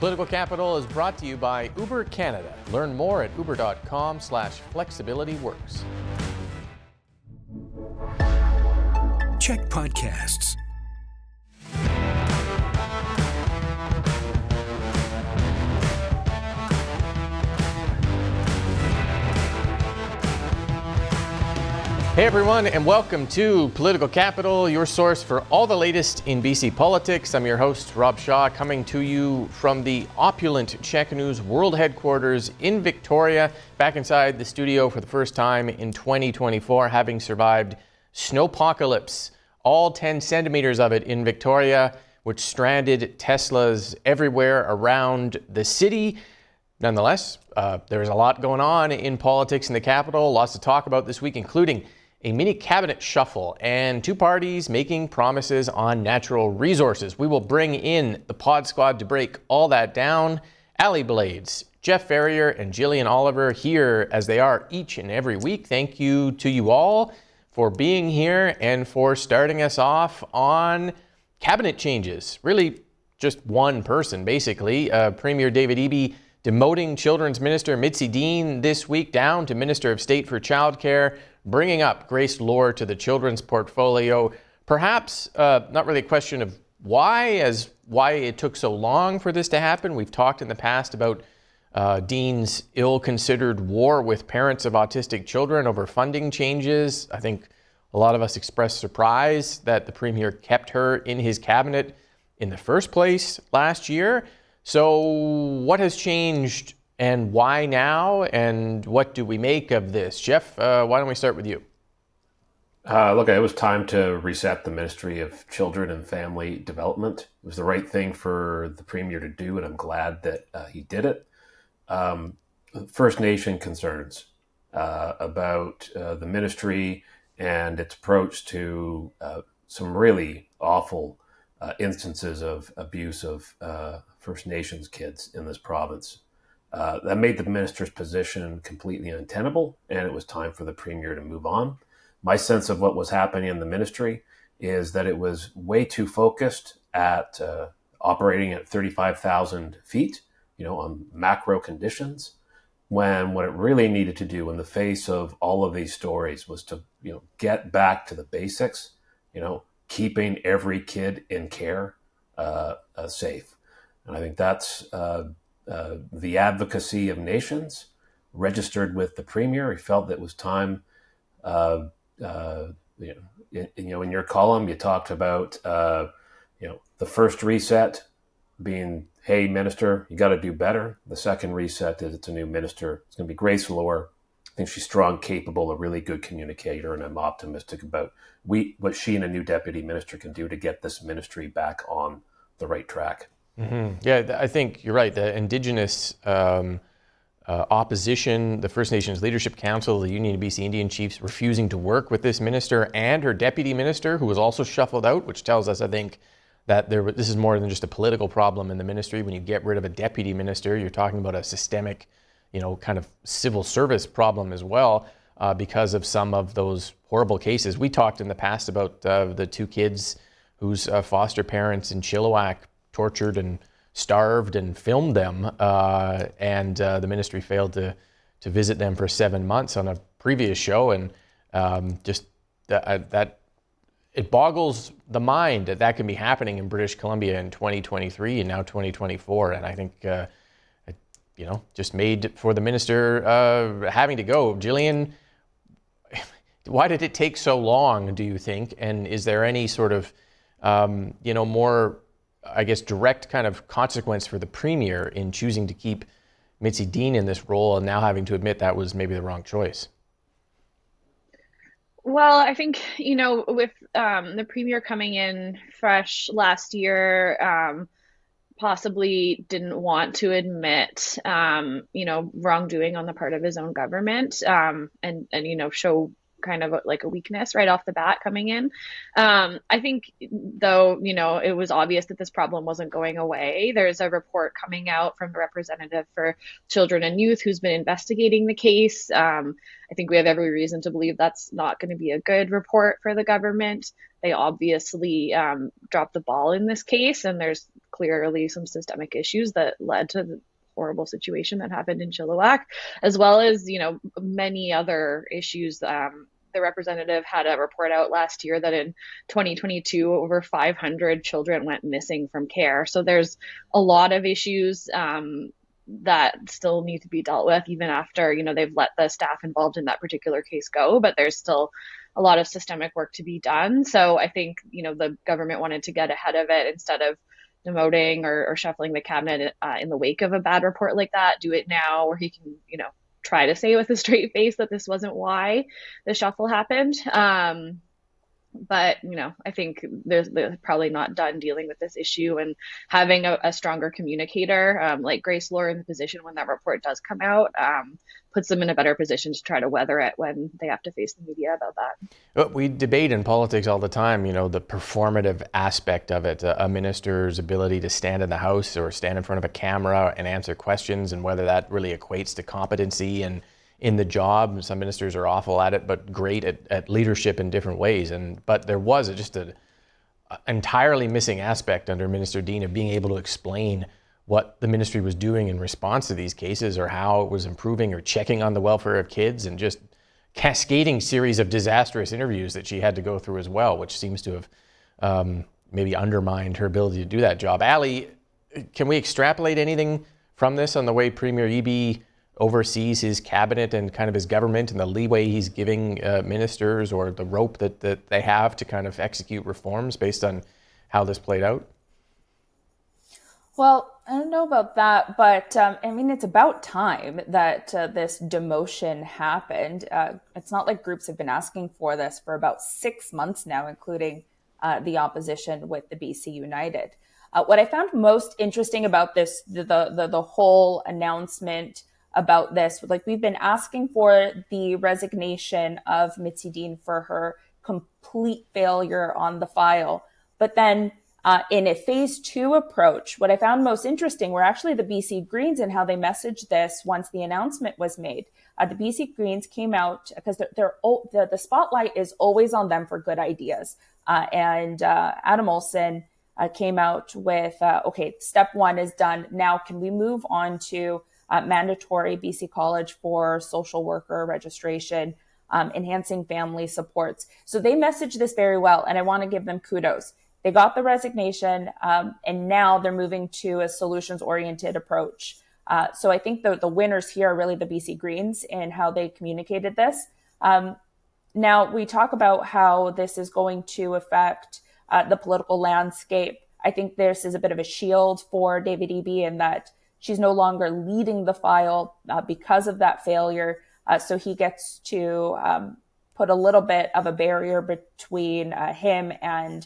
Political Capital is brought to you by Uber Canada. Learn more at uber.com/flexibilityworks. CHEK Podcasts. Hey everyone, and welcome to Political Capital, your source for all the latest in BC politics. I'm your host, Rob Shaw, coming to you from the opulent CHEK News World Headquarters in Victoria, back inside the studio for the first time in 2024, having survived snowpocalypse, all 10 centimeters of it in Victoria, which stranded Teslas everywhere around the city. Nonetheless, there's a lot going on in politics in the capital, lots to talk about this week, including a mini cabinet shuffle and two parties making promises on natural resources. We will bring in the pod squad to break all that down. Allie Blades, Jeff Ferrier, and Jillian Oliver here as they are each and every week. Thank you to you all for being here and for starting us off on cabinet changes. Really just one person, basically. Premier David Eby demoting Children's Minister Mitzi Dean this week down to Minister of State for Childcare, bringing up Grace Lohr to the children's portfolio. Perhaps not really a question of why it took so long for this to happen. We've talked in the past about Dean's ill-considered war with parents of autistic children over funding changes. I think a lot of us expressed surprise that the Premier kept her in his cabinet in the first place last year. So what has changed and why now, and what do we make of this? Jeff, why don't we start with you? Look, it was time to reset the Ministry of Children and Family Development. It was the right thing for the Premier to do, and I'm glad that he did it. First Nation concerns about the ministry and its approach to some really awful instances of abuse of First Nations kids in this province. That made the minister's position completely untenable, and it was time for the Premier to move on. My sense of what was happening in the ministry is that it was way too focused at operating at 35,000 feet, on macro conditions, when what it really needed to do in the face of all of these stories was to, get back to the basics, keeping every kid in care safe. And I think that's the advocacy of nations registered with the Premier. He felt that it was time. In your column, you talked about the first reset being, hey, minister, you got to do better. The second reset is it's a new minister. It's going to be Grace Lohr. I think she's strong, capable, a really good communicator, and I'm optimistic about what she and a new deputy minister can do to get this ministry back on the right track. Mm-hmm. Yeah, I think you're right. The Indigenous opposition, the First Nations Leadership Council, the Union of BC Indian Chiefs refusing to work with this minister and her deputy minister, who was also shuffled out, which tells us, I think, that this is more than just a political problem in the ministry. When you get rid of a deputy minister, you're talking about a systemic, kind of civil service problem as well, because of some of those horrible cases. We talked in the past about the two kids whose foster parents in Chilliwack tortured and starved and filmed them, and the ministry failed to visit them for 7 months on a previous show, and that it boggles the mind that can be happening in British Columbia in 2023 and now 2024, and I think just made for the minister having to go. Jillian, why did it take so long, do you think, and is there any sort of more, I guess, direct kind of consequence for the Premier in choosing to keep Mitzi Dean in this role and now having to admit that was maybe the wrong choice? Well, I think, with the Premier coming in fresh last year, possibly didn't want to admit, wrongdoing on the part of his own government, and show kind of like a weakness right off the bat coming in. I think, though, it was obvious that this problem wasn't going away. There's a report coming out from the representative for children and youth who's been investigating the case. I think we have every reason to believe that's not going to be a good report for the government. They obviously dropped the ball in this case, and there's clearly some systemic issues that led to the horrible situation that happened in Chilliwack, as well as, many other issues. The representative had a report out last year that in 2022, over 500 children went missing from care. So there's a lot of issues that still need to be dealt with, even after, they've let the staff involved in that particular case go, but there's still a lot of systemic work to be done. So I think, the government wanted to get ahead of it instead of demoting or shuffling the cabinet in the wake of a bad report like that. Do it now, where he can, try to say with a straight face that this wasn't why the shuffle happened. But, I think they're probably not done dealing with this issue, and having a stronger communicator like Grace Lore in the position when that report does come out puts them in a better position to try to weather it when they have to face the media about that. We debate in politics all the time, the performative aspect of it, a minister's ability to stand in the House or stand in front of a camera and answer questions, and whether that really equates to competency and in the job. Some ministers are awful at it, but great at leadership in different ways. But there was just an entirely missing aspect under Minister Dean of being able to explain what the ministry was doing in response to these cases, or how it was improving or checking on the welfare of kids, and just cascading series of disastrous interviews that she had to go through as well, which seems to have maybe undermined her ability to do that job. Allie, can we extrapolate anything from this on the way Premier Eby oversees his cabinet and kind of his government, and the leeway he's giving ministers, or the rope that they have to kind of execute reforms based on how this played out? Well, I don't know about that, but it's about time that this demotion happened. It's not like groups have been asking for this for about 6 months now, including the opposition with the BC United. What I found most interesting about this, the whole announcement about this, like, we've been asking for the resignation of Mitzi Dean for her complete failure on the file. But then in a phase 2 approach, what I found most interesting were actually the BC Greens and how they messaged this once the announcement was made. The BC Greens came out because the spotlight is always on them for good ideas. And Adam Olsen came out with, okay, step 1 is done. Now can we move on to mandatory BC College for social worker registration, enhancing family supports? So they messaged this very well, and I want to give them kudos. They got the resignation, and now they're moving to a solutions-oriented approach. So I think the winners here are really the BC Greens in how they communicated this. Now, we talk about how this is going to affect the political landscape. I think this is a bit of a shield for David Eby in that she's no longer leading the file because of that failure. So he gets to put a little bit of a barrier between him and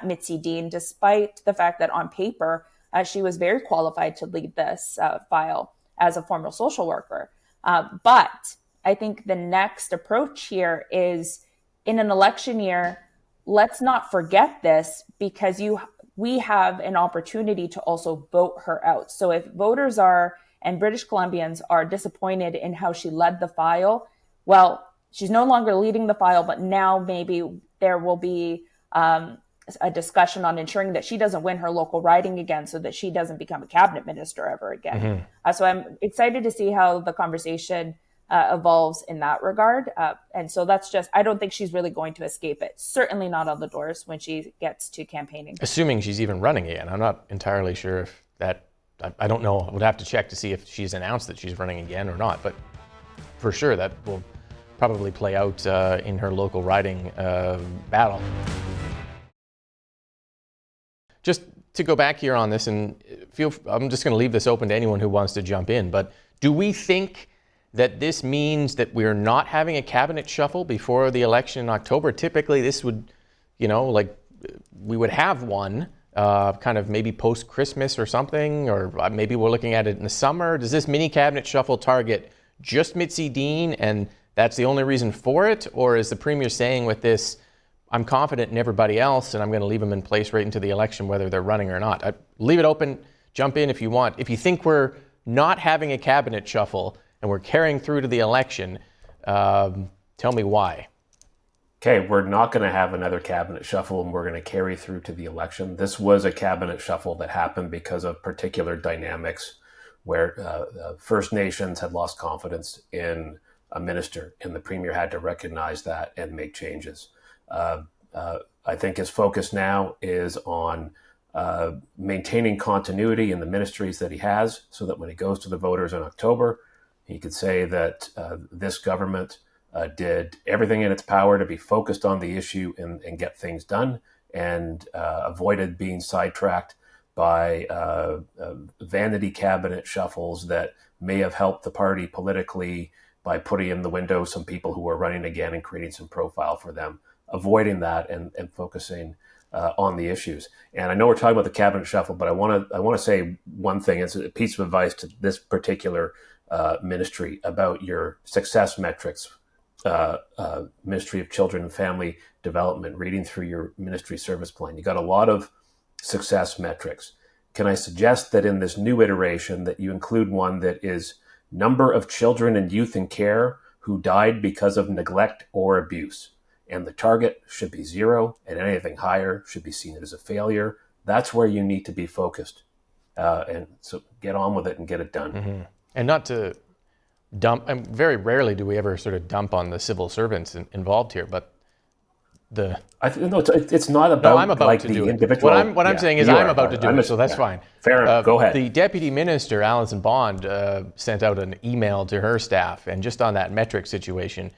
Mitzi Dean, despite the fact that on paper, she was very qualified to lead this file as a former social worker. But I think the next approach here is, in an election year, let's not forget this, because we have an opportunity to also vote her out. So if voters and British Columbians are disappointed in how she led the file, well, she's no longer leading the file, but now maybe there will be a discussion on ensuring that she doesn't win her local riding again, so that she doesn't become a cabinet minister ever again. Mm-hmm. So I'm excited to see how the conversation evolves in that regard. And so I don't think she's really going to escape it. Certainly not on the doors when she gets to campaigning. Assuming she's even running again. I'm not entirely sure if that, I don't know. I would have to check to see if she's announced that she's running again or not. But for sure, that will probably play out in her local riding battle. Just to go back here on this, and I'm just going to leave this open to anyone who wants to jump in, but do we think that this means that we're not having a cabinet shuffle before the election in October? Typically, this would, we would have one kind of maybe post-Christmas or something, or maybe we're looking at it in the summer. Does this mini cabinet shuffle target just Mitzi Dean, and that's the only reason for it? Or is the Premier saying with this, I'm confident in everybody else and I'm going to leave them in place right into the election, whether they're running or not? Leave it open, jump in if you want. If you think we're not having a cabinet shuffle and we're carrying through to the election, tell me why. Okay, we're not going to have another cabinet shuffle and we're going to carry through to the election. This was a cabinet shuffle that happened because of particular dynamics where First Nations had lost confidence in a minister, and the Premier had to recognize that and make changes. I think his focus now is on maintaining continuity in the ministries that he has, so that when he goes to the voters in October, he could say that this government did everything in its power to be focused on the issue and get things done, and avoided being sidetracked by vanity cabinet shuffles that may have helped the party politically by putting in the window some people who are running again and creating some profile for them, avoiding that and focusing on the issues. And I know we're talking about the cabinet shuffle, but I want to say one thing. It's a piece of advice to this particular ministry about your success metrics. Ministry of Children and Family Development, reading through your ministry service plan. You got a lot of success metrics. Can I suggest that in this new iteration that you include one that is number of children and youth in care who died because of neglect or abuse? And the target should be 0, and anything higher should be seen as a failure. That's where you need to be focused. And so get on with it and get it done. Mm-hmm. And not to dump, and very rarely do we ever sort of dump on the civil servants involved here, but it's not about, I'm about like to the do it. individual. What I'm saying is I'm about to do it, so that's fine. Fair enough. Go ahead. The Deputy Minister, Alison Bond, sent out an email to her staff, and just on that metric situation,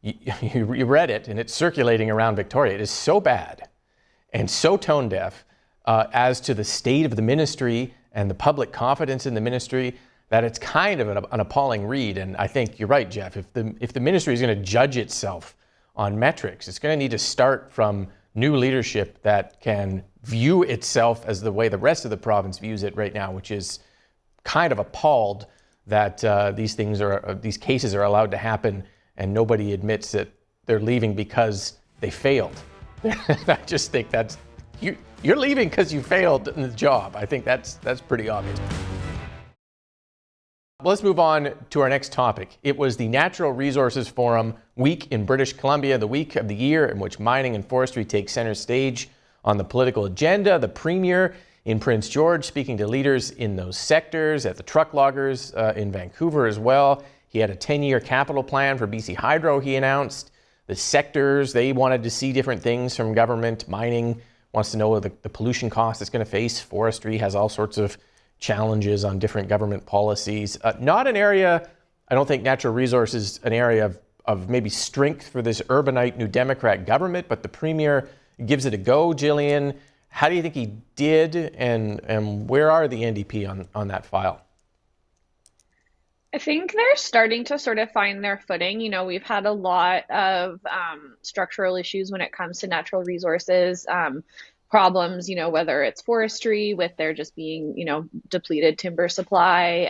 you read it, and it's circulating around Victoria. It is so bad and so tone deaf as to the state of the ministry and the public confidence in the ministry that it's kind of an appalling read. And I think you're right, Jeff. If the ministry is going to judge itself on metrics, it's going to need to start from new leadership that can view itself as the way the rest of the province views it right now, which is kind of appalled that these cases are allowed to happen and nobody admits that they're leaving because they failed. I just think that's you're leaving because you failed in the job. I think that's pretty obvious. Well, let's move on to our next topic. It was the Natural Resources Forum week in British Columbia, the week of the year in which mining and forestry take center stage on the political agenda. The Premier in Prince George speaking to leaders in those sectors, at the truck loggers in Vancouver as well. He had a 10-year capital plan for BC Hydro he announced. The sectors, they wanted to see different things from government. Mining wants to know the pollution cost it's going to face. Forestry has all sorts of challenges on different government policies. Not an area, I don't think natural resources, an area of maybe strength for this urbanite New Democrat government, but the Premier gives it a go. Jillian, how do you think he did, and where are the NDP on that file? I think they're starting to sort of find their footing. You know, we've had a lot of structural issues when it comes to natural resources. Problems, you know, whether it's forestry with there just being, you know, depleted timber supply,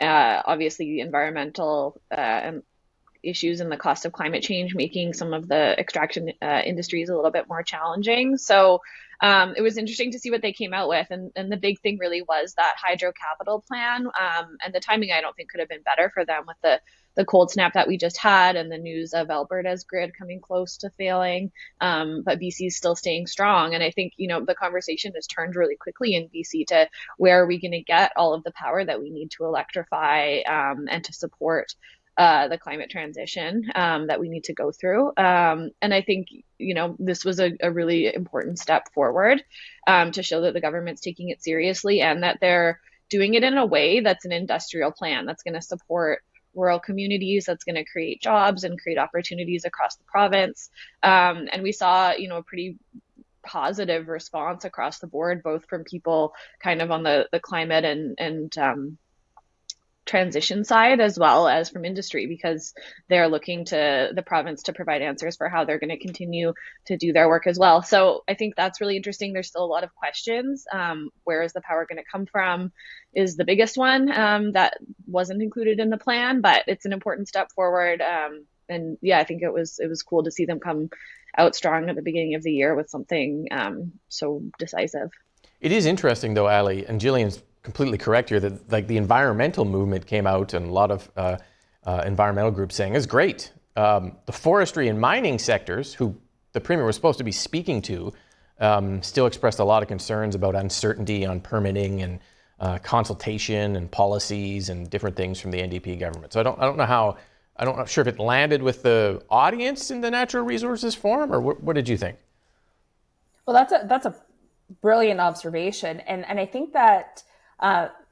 obviously the environmental issues and the cost of climate change making some of the extraction industries a little bit more challenging. So it was interesting to see what they came out with. And the big thing really was that hydro capital plan. And the timing, I don't think, could have been better for them with the cold snap that we just had and the news of Alberta's grid coming close to failing. But BC is still staying strong. And I think, you know, the conversation has turned really quickly in BC to where are we going to get all of the power that we need to electrify and to support the climate transition that we need to go through. And I think, you know, this was a really important step forward to show that the government's taking it seriously and that they're doing it in a way that's an industrial plan that's going to support rural communities, that's going to create jobs and create opportunities across the province. And we saw, you know, a pretty positive response across the board, both from people kind of on the climate and transition side as well as from industry, because they're looking to the province to provide answers for how they're going to continue to do their work as well. So I think that's really interesting. There's still a lot of questions. Where is the power going to come from is the biggest one that wasn't included in the plan, but it's an important step forward. And yeah, I think it was cool to see them come out strong at the beginning of the year with something so decisive. It is interesting though, Allie, and Jillian's completely correct here, that like the environmental movement came out and a lot of environmental groups saying it's great. The forestry and mining sectors, who the Premier was supposed to be speaking to, still expressed a lot of concerns about uncertainty on permitting and consultation and policies and different things from the NDP government. So I'm not sure if it landed with the audience in the Natural Resources Forum, or what did you think? Well, that's a brilliant observation, and I think that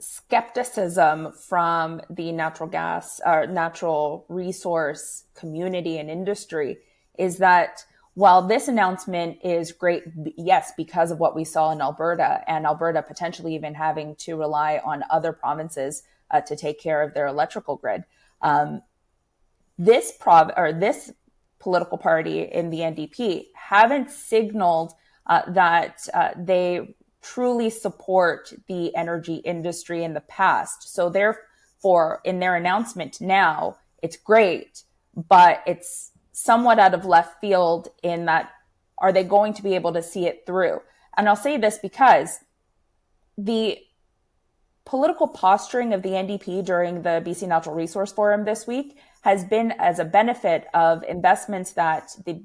skepticism from the natural resource community and industry is that while this announcement is great, yes, because of what we saw in Alberta, and Alberta potentially even having to rely on other provinces to take care of their electrical grid, this political party in the NDP haven't signaled that they truly support the energy industry in the past. So therefore, in their announcement now, it's great, but it's somewhat out of left field in that, are they going to be able to see it through? And I'll say this because the political posturing of the NDP during the BC Natural Resource Forum this week has been as a benefit of investments that the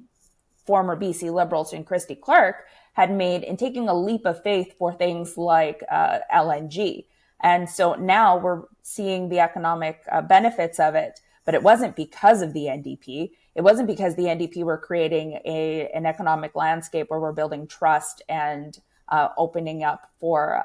former BC Liberals and Christy Clark had made in taking a leap of faith for things like LNG. And so now we're seeing the economic benefits of it, but it wasn't because of the NDP. It wasn't because the NDP were creating an economic landscape where we're building trust and opening up for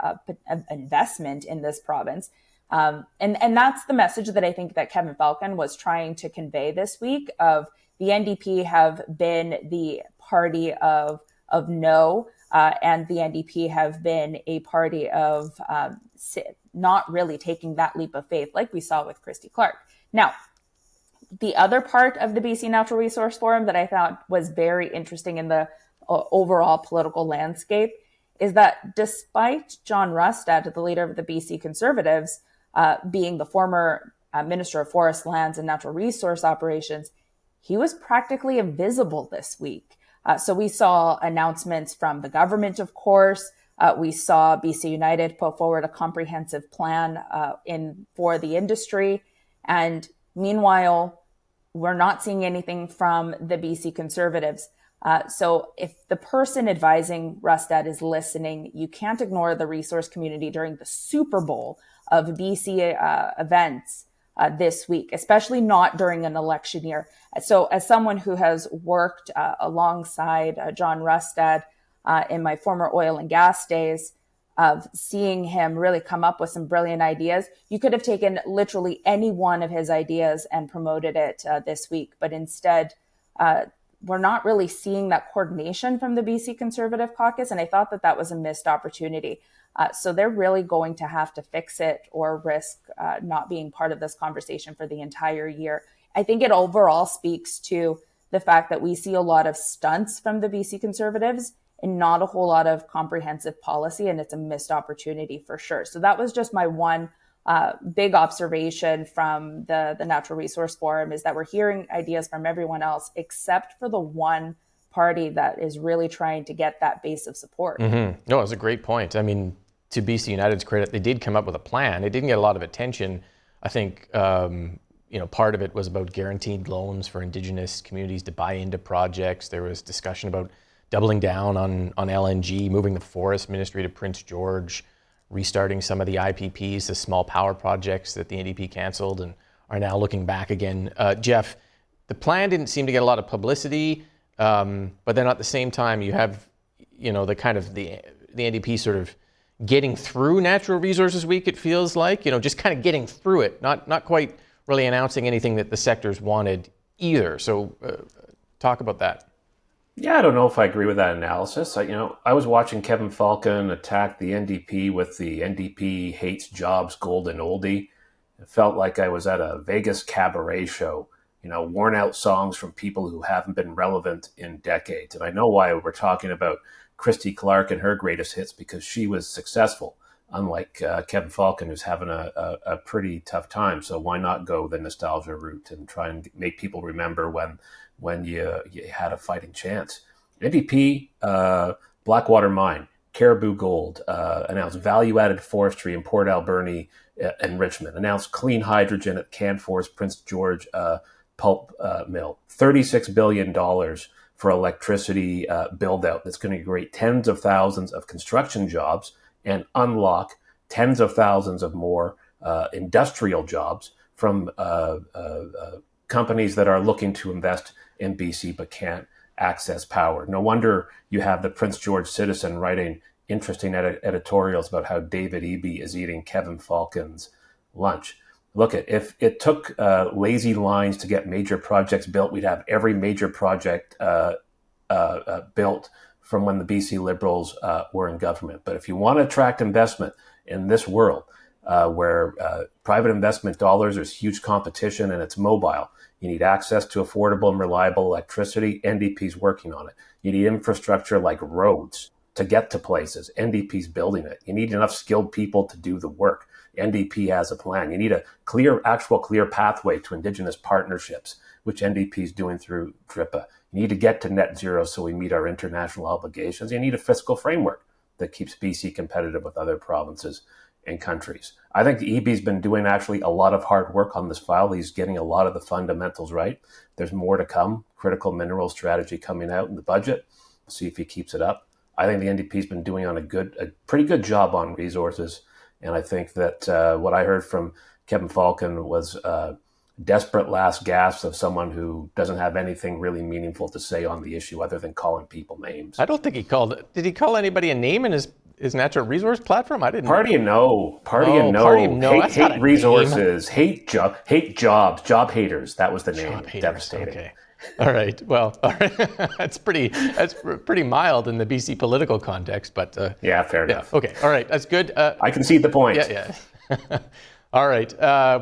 investment in this province. And that's the message that I think that Kevin Falcon was trying to convey this week, of the NDP have been the party of no, and the NDP have been a party of not really taking that leap of faith like we saw with Christy Clark. Now, the other part of the BC Natural Resource Forum that I thought was very interesting in the overall political landscape is that despite John Rustad, the leader of the BC Conservatives, being the former Minister of Forest Lands and Natural Resource Operations, he was practically invisible this week. So we saw announcements from the government, of course. We saw BC United put forward a comprehensive plan for the industry. And meanwhile, we're not seeing anything from the BC Conservatives. So if the person advising Rustad is listening, you can't ignore the resource community during the Super Bowl of BC events this week, especially not during an election year. So as someone who has worked alongside John Rustad in my former oil and gas days, of seeing him really come up with some brilliant ideas, you could have taken literally any one of his ideas and promoted it this week. But instead, we're not really seeing that coordination from the BC Conservative caucus. And I thought that that was a missed opportunity. So they're really going to have to fix it or risk not being part of this conversation for the entire year. I think it overall speaks to the fact that we see a lot of stunts from the BC Conservatives and not a whole lot of comprehensive policy, and it's a missed opportunity for sure. So that was just my one big observation from the Natural Resource Forum, is that we're hearing ideas from everyone else except for the one party that is really trying to get that base of support. Mm-hmm. No, it's a great point. I mean, to BC United's credit, they did come up with a plan. It didn't get a lot of attention. I think part of it was about guaranteed loans for Indigenous communities to buy into projects. There was discussion about doubling down on LNG, moving the Forest Ministry to Prince George, restarting some of the IPPs, the small power projects that the NDP canceled and are now looking back again. Jeff, the plan didn't seem to get a lot of publicity, but then at the same time you have, the kind of the NDP sort of getting through Natural Resources Week, it feels like, just kind of getting through it, not quite really announcing anything that the sectors wanted either. So talk about that. Yeah, I don't know if I agree with that analysis. I was watching Kevin Falcon attack the NDP with the NDP hates jobs golden oldie, It felt like I was at a Vegas cabaret show, worn out songs from people who haven't been relevant in decades. And I know why we're talking about Christy Clark and her greatest hits, because she was successful, unlike Kevin Falcon, who's having a pretty tough time. So why not go the nostalgia route and try and make people remember when you had a fighting chance? NDP, Blackwater Mine, Caribou Gold, announced value-added forestry in Port Alberni and Richmond, announced clean hydrogen at Canfor's Prince George pulp mill, $36 billion for electricity build-out that's going to create tens of thousands of construction jobs and unlock tens of thousands of more industrial jobs from companies that are looking to invest in BC but can't access power. No wonder you have the Prince George Citizen writing interesting editorials about how David Eby is eating Kevin Falcon's lunch. Look, if it took lazy lines to get major projects built, we'd have every major project built from when the BC Liberals were in government. But if you want to attract investment in this world where private investment dollars, there's huge competition and it's mobile, you need access to affordable and reliable electricity. NDP's working on it. You need infrastructure like roads to get to places. NDP's building it. You need enough skilled people to do the work. NDP has a plan. You need a clear pathway to Indigenous partnerships, which NDP is doing through DRIPA. You need to get to net zero so we meet our international obligations. You need a fiscal framework that keeps BC competitive with other provinces and countries. I think EB's been doing actually a lot of hard work on this file. He's getting a lot of the fundamentals right. There's more to come. Critical mineral strategy coming out in the budget. We'll see if he keeps it up. I think the NDP's been doing a pretty good job on resources. And I think that what I heard from Kevin Falcon was desperate last gasps of someone who doesn't have anything really meaningful to say on the issue other than calling people names. I don't think he called. Did he call anybody a name in his natural resource platform? I didn't. Party of no. Hate resources. Hate jobs. Job haters. That was the name. Devastating. Okay. All right. Well, that's pretty mild in the BC political context, but yeah, fair enough. Okay. All right. That's good. I concede the point. Yeah. All right.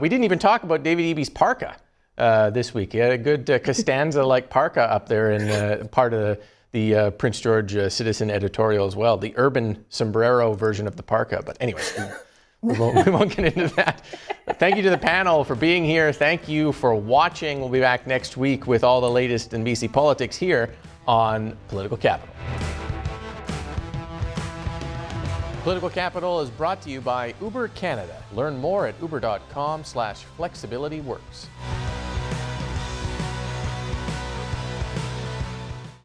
We didn't even talk about David Eby's parka this week. He had a good Costanza-like parka up there in part of the Prince George Citizen editorial as well. The urban sombrero version of the parka. But anyway, we won't get into that. Thank you to the panel for being here. Thank you for watching. We'll be back next week with all the latest in BC politics here on Political Capital. Political Capital is brought to you by Uber Canada. Learn more at uber.com/flexibilityworks.